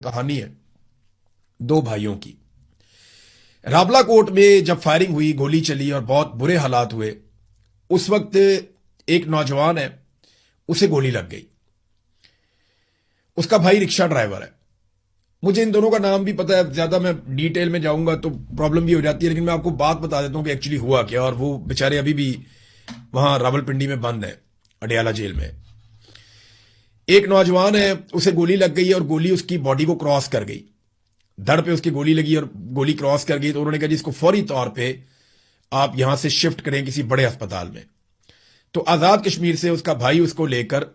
कहानी है दो भाइयों की। रावला कोट में जब फायरिंग हुई, गोली चली और बहुत बुरे हालात हुए, उस वक्त एक नौजवान है, उसे गोली लग गई। उसका भाई रिक्शा ड्राइवर है। मुझे इन दोनों का नाम भी पता है, ज्यादा मैं डिटेल में जाऊंगा तो प्रॉब्लम भी हो जाती है, लेकिन मैं आपको बात बता देता हूं कि एक्चुअली हुआ क्या। और वो बेचारे अभी भी वहां रावलपिंडी में बंद है, अडयाला जेल में। एक नौजवान है, उसे गोली लग गई और गोली उसकी बॉडी को क्रॉस कर गई। धड़ पे उसकी गोली लगी और गोली क्रॉस कर गई। तो उन्होंने कहा जी इसको फौरी तौर पे आप यहां से शिफ्ट करें किसी बड़े अस्पताल में। तो आजाद कश्मीर से उसका भाई उसको लेकर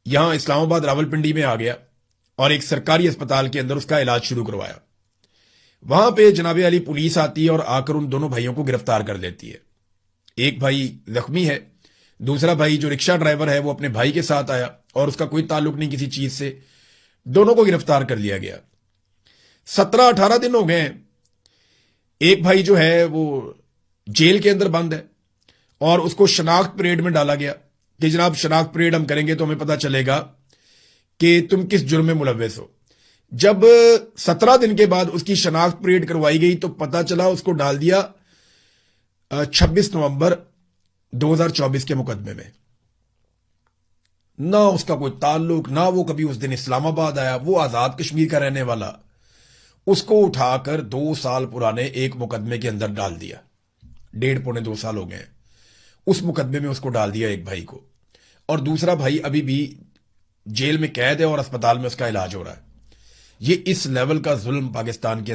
यहां इस्लामाबाद रावलपिंडी में आ गया और एक सरकारी अस्पताल के अंदर उसका इलाज शुरू करवाया। वहां पे जनाबे अली पुलिस आती है और आकर उन दोनों भाइयों को गिरफ्तार कर लेती है। एक भाई जख्मी है, दूसरा भाई जो रिक्शा ड्राइवर है वो अपने भाई के साथ आया और उसका कोई ताल्लुक नहीं किसी चीज से। दोनों को गिरफ्तार कर लिया गया। 17-18 दिन हो गए हैं। एक भाई जो है वो जेल के अंदर बंद है और उसको शनाख्त परेड में डाला गया कि जनाब शनाख्त परेड हम करेंगे तो हमें पता चलेगा कि तुम किस जुर्म में मुलव्वस हो। जब 17 दिन के बाद उसकी शनाख्त परेड करवाई गई तो पता चला उसको डाल दिया 26 नवंबर 2024 के मुकदमे में। ना उसका कोई ताल्लुक, ना वो कभी उस दिन इस्लामाबाद आया, वो आजाद कश्मीर का रहने वाला। उसको उठाकर 2 साल पुराने एक मुकदमे के अंदर डाल दिया। 1.5-2 साल हो गए। उस मुकदमे में उसको डाल दिया एक भाई को, और दूसरा भाई अभी भी जेल में कैद है और अस्पताल में उसका इलाज हो रहा है। ये इस लेवल का जुल्म पाकिस्तान के